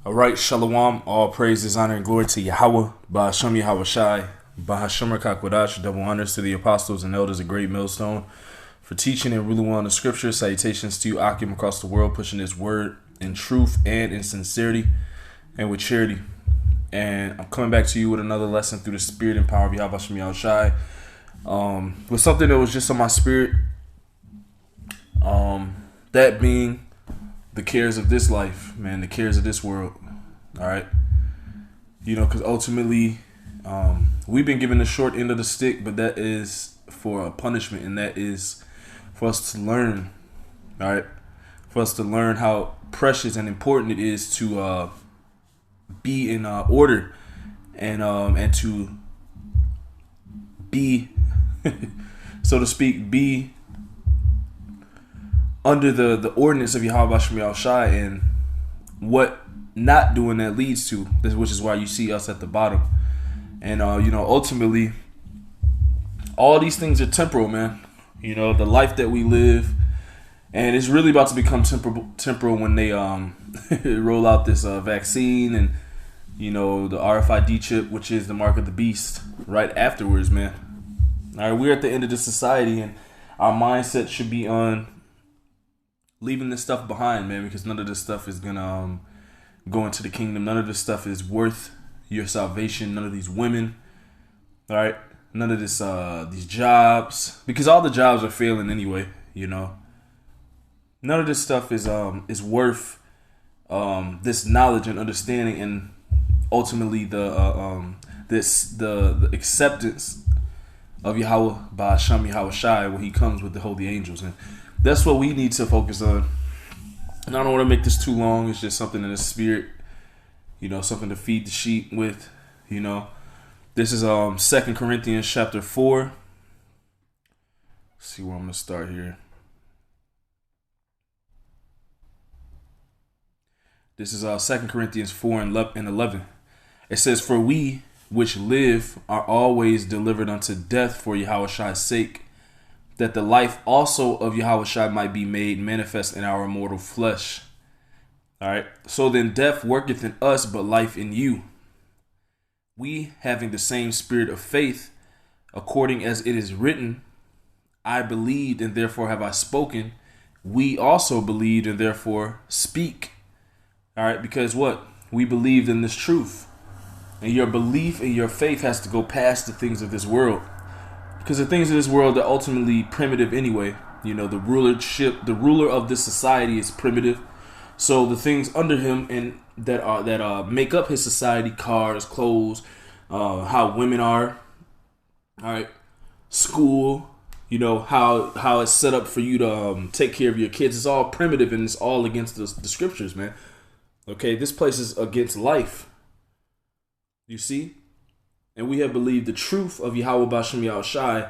All right, Shalom. All praises, honor, and glory to Yahweh, Bahasham Yahweh Shai, Bahasham Kakwadash. Double honors to the apostles and elders of Great Millstone for teaching and ruling well in the scriptures. Salutations to you, Akim, across the world, pushing this word in truth and in sincerity and with charity. And I'm coming back to you with another lesson through the spirit and power of Yahweh Bahasham Yahweh Shai. With something that was just on my spirit, that being the cares of this life, man, the cares of this world. All right, because ultimately, we've been given the short end of the stick, but that is for a punishment, and that is for us to learn. All right, for us to learn how precious and important it is to be in order, and to be, so to speak, be under the ordinance of Yahweh Bashem Yahweh Shai, and what not doing that leads to, which is why you see us at the bottom. And ultimately, all these things are temporal, man. The life that we live, and it's really about to become temporal when they roll out this vaccine and the RFID chip, which is the mark of the beast, right afterwards, man. All right, we're at the end of this society, and our mindset should be on leaving this stuff behind, man, because none of this stuff is gonna go into the kingdom. None of this stuff is worth your salvation. None of these women, all right? None of this these jobs, because all the jobs are failing anyway. None of this stuff is worth this knowledge and understanding, and ultimately the acceptance of Yahweh Ba'asham Yahweh Shai when He comes with the holy angels. And that's what we need to focus on. And I don't want to make this too long. It's just something in the spirit, something to feed the sheep with. This is 2 Corinthians chapter 4. Let's see where I'm going to start here. This is 2 Corinthians 4 and 11. It says, "For we which live are always delivered unto death for Yahweh Shai's sake, that the life also of Yahweh Shai might be made manifest in our mortal flesh. All right. So then death worketh in us, but life in you. We, having the same spirit of faith, according as it is written, I believed and therefore have I spoken. We also believed and therefore speak." All right. Because what? We believed in this truth. And your belief and your faith has to go past the things of this world. Because the things of this world are ultimately primitive anyway. The ruler of this society is primitive. So the things under him and that make up his society, cars, clothes, how women are, all right, school, how it's set up for you to take care of your kids. It's all primitive, and it's all against the scriptures, man. Okay, this place is against life. You see? And we have believed the truth of Yahweh Bashem Yahweh Shai,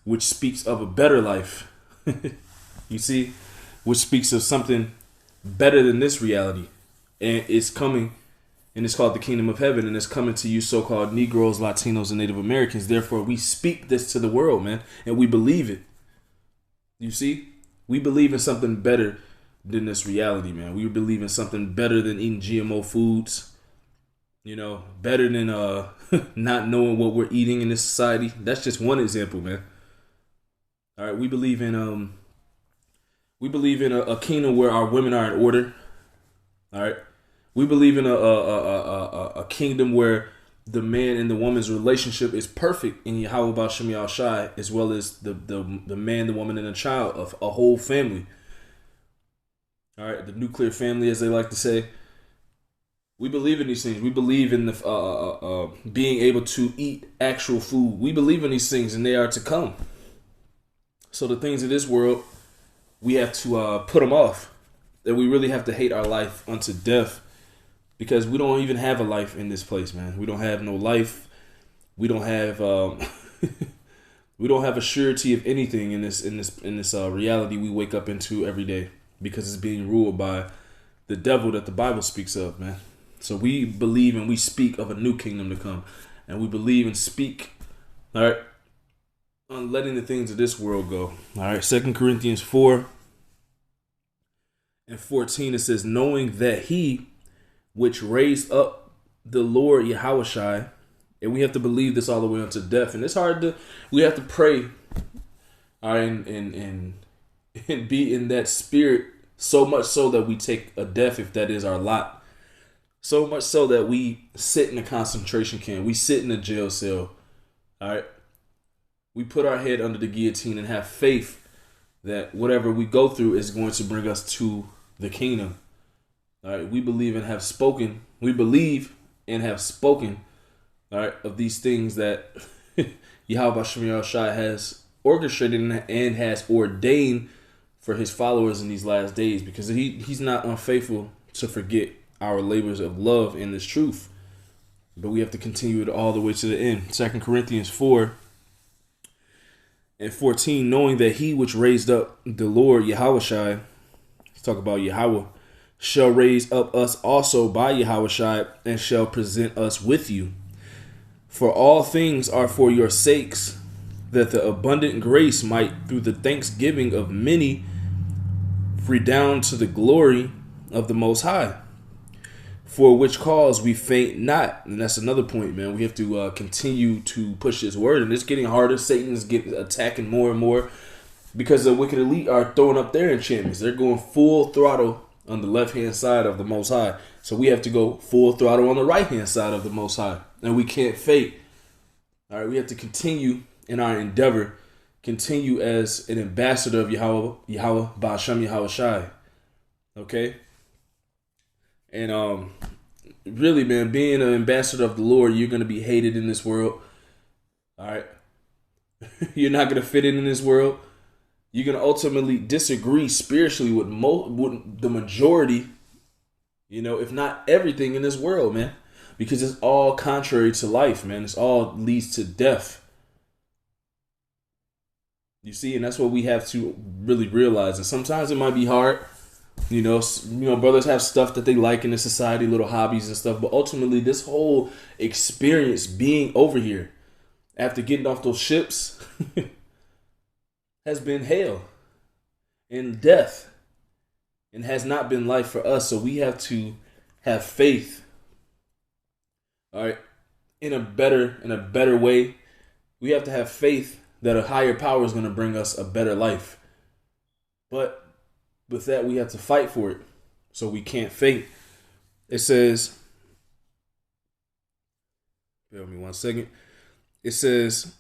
which speaks of a better life. You see? Which speaks of something better than this reality. And it's coming, and it's called the kingdom of heaven, and it's coming to you so-called Negroes, Latinos, and Native Americans. Therefore, we speak this to the world, man, and we believe it. You see? We believe in something better than this reality, man. We believe in something better than eating GMO foods. Better than not knowing what we're eating in this society. That's just one example, man. All right, we believe in a kingdom where our women are in order. All right, we believe in a kingdom where the man and the woman's relationship is perfect in Yahweh Bashem Yahweh Shai, as well as the man, the woman, and the child of a whole family. All right, the nuclear family, as they like to say. We believe in these things. We believe in the being able to eat actual food. We believe in these things, and they are to come. So the things of this world, we have to put them off. That we really have to hate our life unto death, because we don't even have a life in this place, man. We don't have no life. We don't have we don't have a surety of anything in this reality we wake up into every day, because it's being ruled by the devil that the Bible speaks of, man. So we believe and we speak of a new kingdom to come. And we believe and speak, all right, on letting the things of this world go. All right, 2 Corinthians 4 and 14, it says, knowing that he which raised up the Lord Yahushai. And we have to believe this all the way unto death. And it's hard to, we have to pray, all right, and be in that spirit, so much so that we take a death if that is our lot. So much so that we sit in a concentration camp. We sit in a jail cell. All right. We put our head under the guillotine and have faith that whatever we go through is going to bring us to the kingdom. All right. We believe and have spoken. We believe and have spoken, all right, of these things that Yahweh Shem Shai has orchestrated and has ordained for his followers in these last days, because he's not unfaithful to forget our labors of love in this truth. But we have to continue it all the way to the end. 2 Corinthians 4 and 14, knowing that he which raised up the Lord Yahushai, let's talk about Yahweh, shall raise up us also by Yahushai and shall present us with you. For all things are for your sakes, that the abundant grace might through the thanksgiving of many redound to the glory of the Most High. For which cause we faint not. And that's another point, man. We have to continue to push this word. And it's getting harder. Satan's attacking more and more because the wicked elite are throwing up their enchantments. They're going full throttle on the left-hand side of the Most High. So we have to go full throttle on the right-hand side of the Most High. And we can't faint. All right, we have to continue in our endeavor. Continue as an ambassador of Yahweh Ba'ashem Yahushai. Okay? And really, man, being an ambassador of the Lord, you're going to be hated in this world. All right? You're not going to fit in this world. You're going to ultimately disagree spiritually with the majority, if not everything in this world, man. Because it's all contrary to life, man. It's all leads to death. You see, and that's what we have to really realize. And sometimes it might be hard. Brothers have stuff that they like in the society, little hobbies and stuff. But ultimately, this whole experience being over here after getting off those ships has been hell and death and has not been life for us. So we have to have faith, all right, in a better way. We have to have faith that a higher power is going to bring us a better life. But with that, we have to fight for it. So we can't faint. It says, bear with me 1 second. It says,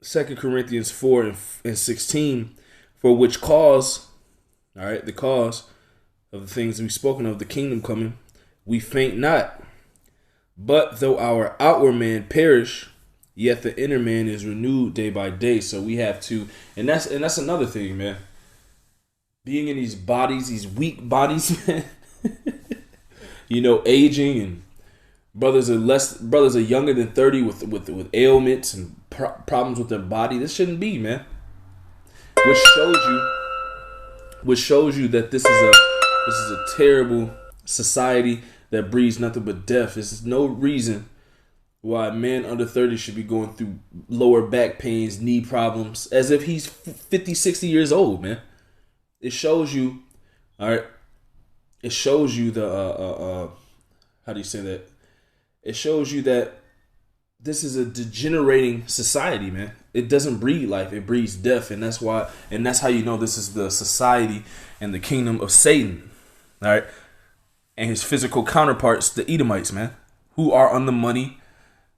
2 Corinthians 4 and 16, for which cause, all right, the cause of the things we've spoken of, the kingdom coming, we faint not. But though our outward man perish, yet the inner man is renewed day by day. So we have to, and that's another thing, man. Being in these bodies, these weak bodies, man. Aging, and brothers are younger than 30 with ailments and problems with their body. This shouldn't be, man. Which shows you that this is a terrible society that breeds nothing but death. There's no reason why a man under 30 should be going through lower back pains, knee problems, as if he's 50, 60 years old, man. It shows you, all right. It shows you the how do you say that? It shows you that this is a degenerating society, man. It doesn't breed life; it breeds death, and that's why. And that's how you know this is the society and the kingdom of Satan, all right, and his physical counterparts, the Edomites, man, who are on the money,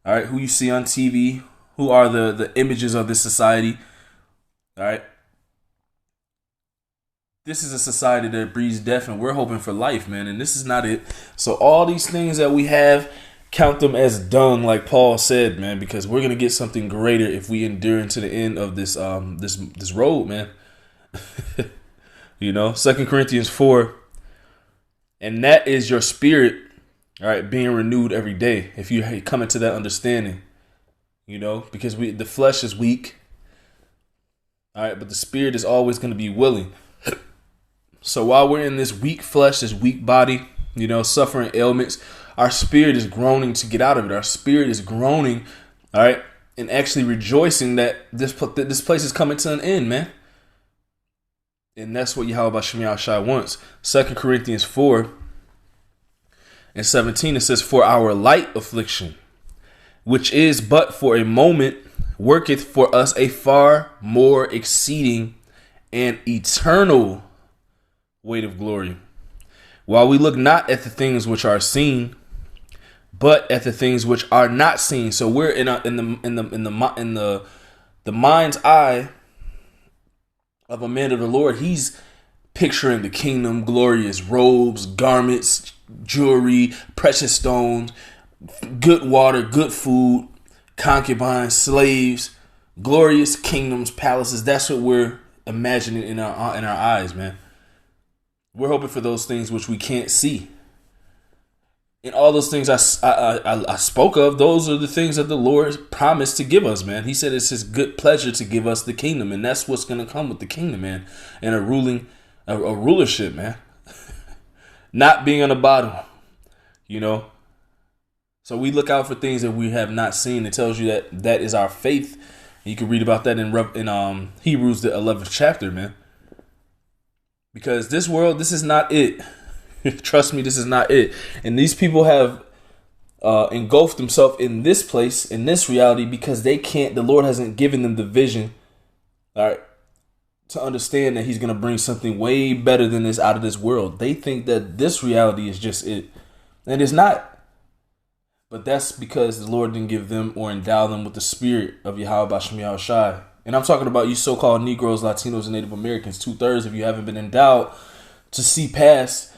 all right, who you see on TV, who are the images of this society, all right. This is a society that breeds death, and we're hoping for life, man. And this is not it. So all these things that we have, count them as dung, like Paul said, man, because we're gonna get something greater if we endure into the end of this this road, man. 2 Corinthians 4, and that is your spirit, all right, being renewed every day. If you come into that understanding, because the flesh is weak, all right, but the spirit is always going to be willing. So while we're in this weak flesh, this weak body, suffering ailments, our spirit is groaning to get out of it. Our spirit is groaning, all right, and actually rejoicing that this place is coming to an end, man. And that's what Yahweh Ba'ashem Yahushai wants. 2 Corinthians 4 and 17, it says, "For our light affliction, which is but for a moment, worketh for us a far more exceeding and eternal weight of glory. While we look not at the things which are seen, but at the things which are not seen." So we're in the mind's eye of a man of the Lord. He's picturing the kingdom, glorious robes, garments, jewelry, precious stones, good water, good food, concubines, slaves, glorious kingdoms, palaces. That's what we're imagining in our eyes, man. We're hoping for those things which we can't see. And all those things I spoke of, those are the things that the Lord promised to give us, man. He said it's his good pleasure to give us the kingdom. And that's what's going to come with the kingdom, man. And a rulership, man. Not being on the bottom, you know. So we look out for things that we have not seen. It tells you that is our faith. You can read about that in Hebrews, the 11th chapter, man. Because this world, this is not it. Trust me, this is not it. And these people have engulfed themselves in this place, in this reality, because the Lord hasn't given them the vision, all right, to understand that he's going to bring something way better than this out of this world. They think that this reality is just it. And it's not. But that's because the Lord didn't give them or endow them with the spirit of Yahweh B'Shem Yahushai. And I'm talking about you so-called Negroes, Latinos, and Native Americans. 2/3 of you haven't been endowed to see past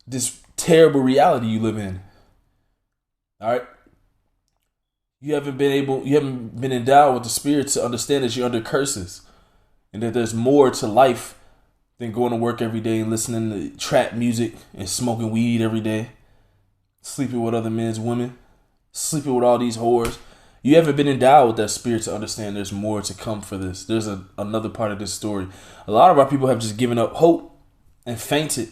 this terrible reality you live in. All right. You haven't been endowed with the spirit to understand that you're under curses and that there's more to life than going to work every day and listening to trap music and smoking weed every day, sleeping with other men's women, sleeping with all these whores. You haven't been endowed with that spirit to understand there's more to come for this. There's another part of this story. A lot of our people have just given up hope and fainted,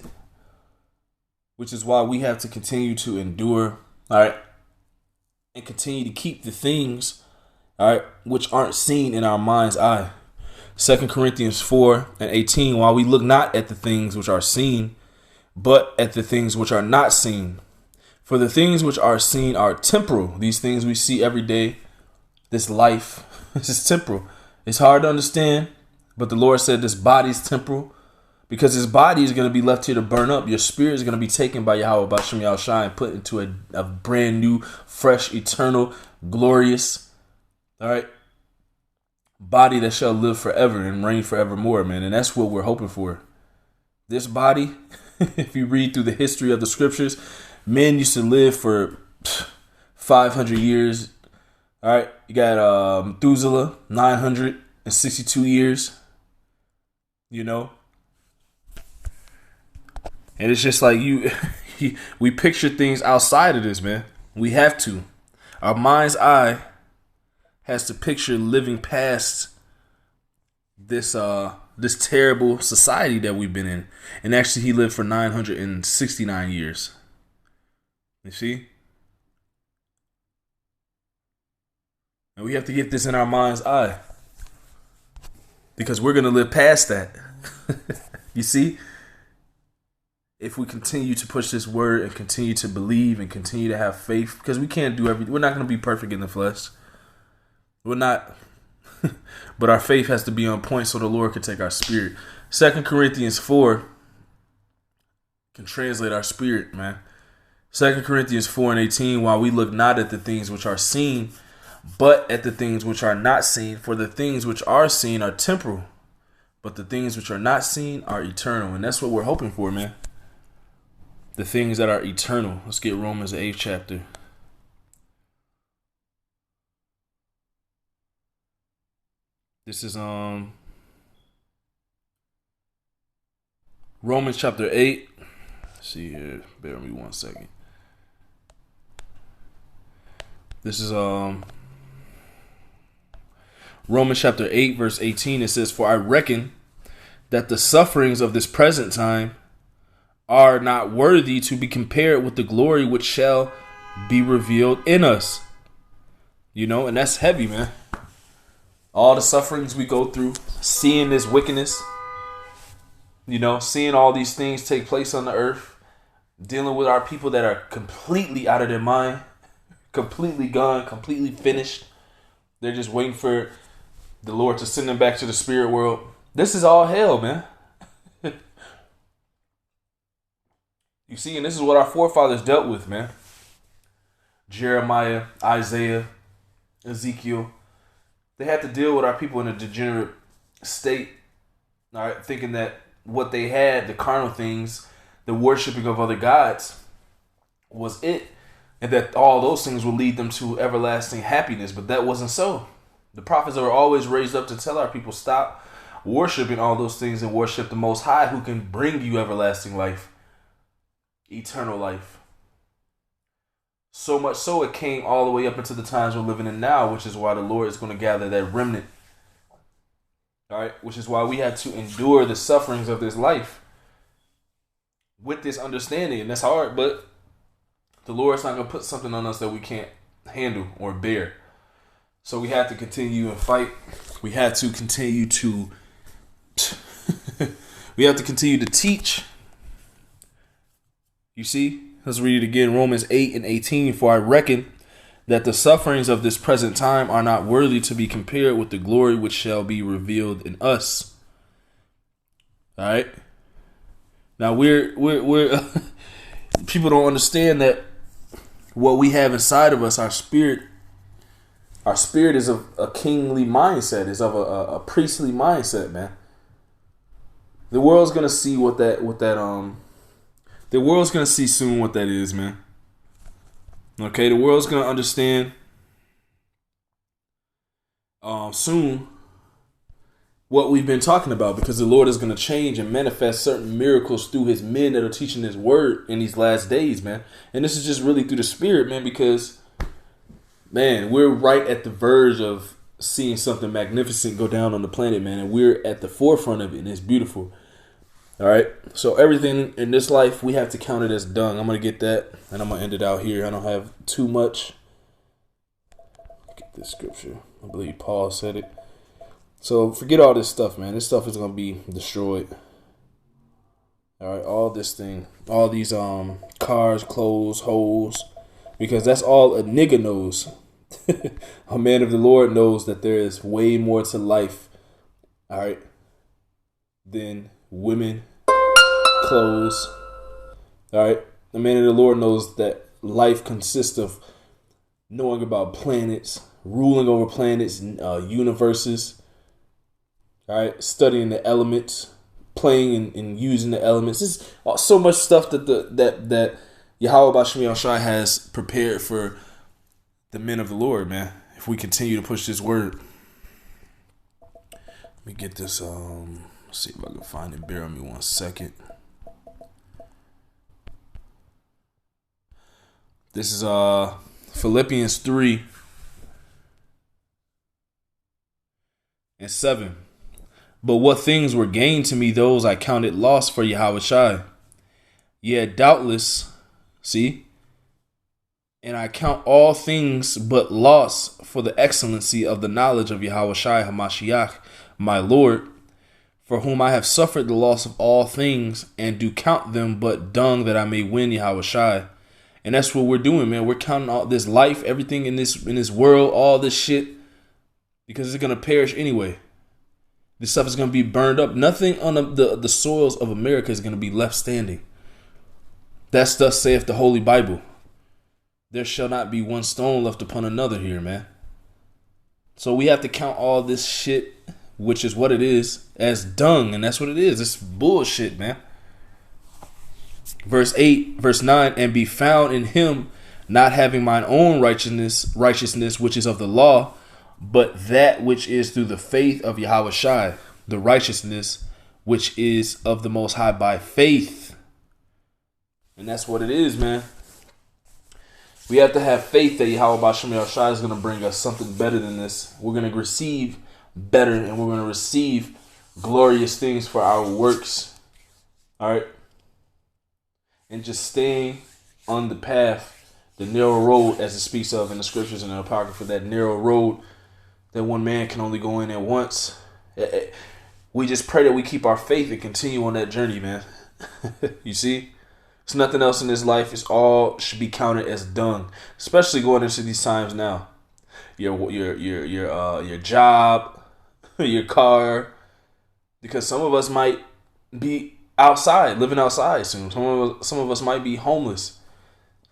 which is why we have to continue to endure, all right, and continue to keep the things, all right, which aren't seen in our mind's eye. 2 Corinthians 4:18, "While we look not at the things which are seen, but at the things which are not seen. For the things which are seen are temporal." These things we see every day, this life, this is temporal. It's hard to understand, but the Lord said this body is temporal because this body is going to be left here to burn up. Your spirit is going to be taken by Yahweh B'Shem Yahushai and put into a brand new, fresh, eternal, glorious, all right, body that shall live forever and reign forevermore, man. And that's what we're hoping for. This body, if you read through the history of the scriptures, men used to live for 500 years. All right. You got Methuselah, 962 years. You know? And it's just like we picture things outside of this, man. We have to. Our mind's eye has to picture living past this terrible society that we've been in. And actually, he lived for 969 years. You see? And we have to get this in our mind's eye, because we're going to live past that. You see? If we continue to push this word and continue to believe and continue to have faith, because we can't do everything. We're not going to be perfect in the flesh. We're not. But our faith has to be on point so the Lord can take our spirit. 2 Corinthians 4 can translate our spirit, man. 2 Corinthians 4:18, "While we look not at the things which are seen, but at the things which are not seen. For the things which are seen are temporal, but the things which are not seen are eternal." And that's what we're hoping for, man. The things that are eternal. Let's get Romans, the 8th chapter. This is Romans chapter 8. Let's see here. Bear with me 1 second. This is Romans chapter 8, verse 18. It says, "For I reckon that the sufferings of this present time are not worthy to be compared with the glory which shall be revealed in us." You know, and that's heavy, man. All the sufferings we go through, seeing this wickedness, you know, seeing all these things take place on the earth, dealing with our people that are completely out of their mind, completely gone, completely finished. They're just waiting for the Lord to send them back to the spirit world. This is all hell, man. You see, and this is what our forefathers dealt with, man. Jeremiah, Isaiah, Ezekiel. They had to deal with our people in a degenerate state, all right, thinking that what they had, the carnal things, the worshiping of other gods, was it, and that all those things will lead them to everlasting happiness. But that wasn't so. The prophets were always raised up to tell our people, stop worshiping all those things and worship the Most High, who can bring you everlasting life, eternal life. So much so it came all the way up into the times we're living in now, which is why the Lord is going to gather that remnant. All right, which is why we have to endure the sufferings of this life with this understanding. And that's hard, but the Lord's not going to put something on us that we can't handle or bear. So we have to continue and fight. We have to continue to teach. You see? Let's read it again. Romans 8:18. For I reckon that the sufferings of this present time are not worthy to be compared with the glory which shall be revealed in us. All right. Now we're people don't understand that what we have inside of us, our spirit is of a kingly mindset, is of a priestly mindset, man. The world's gonna see the world's going to see soon what that is, man. Okay, the world's going to understand soon what we've been talking about, because the Lord is going to change and manifest certain miracles through his men that are teaching his word in these last days, man. And this is just really through the spirit, man, because, man, we're right at the verge of seeing something magnificent go down on the planet, man. And we're at the forefront of it, and it's beautiful. All right, so everything in this life, we have to count it as dung. I'm going to get that, and I'm going to end it out here. I don't have too much. Get this scripture. I believe Paul said it. So forget all this stuff, man. This stuff is going to be destroyed. All right, all this thing. All these cars, clothes, hoes. Because that's all a nigga knows. A man of the Lord knows that there is way more to life, all right, than women, clothes. All right, the man of the Lord knows that life consists of knowing about planets, ruling over planets, universes. All right, studying the elements, playing and using the elements. There's so much stuff that that Yahweh Bashmi Al-Shai has prepared for the men of the Lord, man. If we continue to push this word. Let me get this. Let's see if I can find it. Bear with me 1 second. This is Philippians 3:7. But what things were gained to me, those I counted loss for Yahweh Shai. Yet doubtless, see, and I count all things but loss for the excellency of the knowledge of Yahweh Shai HaMashiach, my Lord, for whom I have suffered the loss of all things, and do count them but dung, that I may win Yahweh Shai. And that's what we're doing, man. We're counting all this life, everything in this world, all this shit, because it's gonna perish anyway. This stuff is gonna be burned up. Nothing on the soils of America is gonna be left standing. That's thus saith the Holy Bible. There shall not be one stone left upon another here, man. So we have to count all this shit, which is what it is, as dung, and that's what it is. It's bullshit, man. Verse 9, and be found in him, not having mine own righteousness, which is of the law, but that which is through the faith of Yahweh Shai, the righteousness which is of the Most High by faith. And that's what it is, man. We have to have faith that Yahweh Bashmi Al-Shai is going to bring us something better than this. We're going to receive better, and we're going to receive glorious things for our works. All right? And just staying on the path, the narrow road, as it speaks of in the scriptures and the Apocrypha, that narrow road that one man can only go in at once. We just pray that we keep our faith and continue on that journey, man. You see? There's nothing else in this life. It's all should be counted as dung, especially going into these times now. Your job, your car, because some of us might be outside, living outside soon. Some of us might be homeless.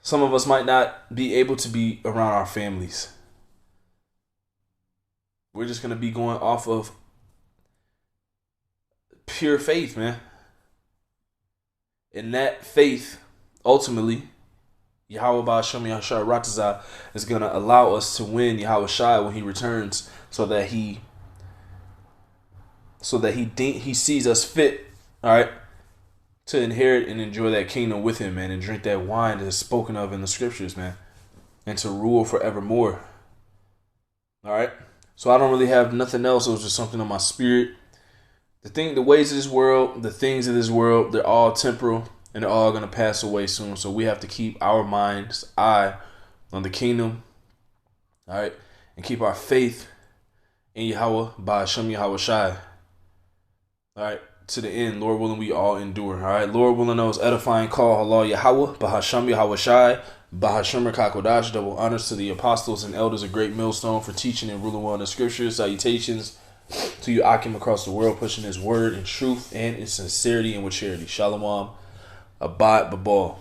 Some of us might not be able to be around our families. We're just gonna be going off of pure faith, man. And that faith, ultimately, Yahweh Ba'ashem Yahshua Ratazah is going to allow us to win Yahweh Shai when he returns, so that he sees us fit, all right, to inherit and enjoy that kingdom with him, man, and drink that wine that is spoken of in the scriptures, man, and to rule forevermore. All right. So I don't really have nothing else. It was just something on my spirit. The ways of this world, the things of this world, they're all temporal and they're all going to pass away soon. So we have to keep our mind's eye on the kingdom, all right, and keep our faith in Yahweh Ba'ashem Yahweh Shai, all right, to the end. Lord willing, we all endure, all right. Lord willing, those edifying call Allah Yahweh Ba'ashem Yahweh Shai Bahashem Kakodash. Double honors to the apostles and elders of Great Millstone for teaching and ruling well in the scriptures. Salutations to you Akim across the world, pushing his word in truth and in sincerity and with charity. Shalom. Abad Babal.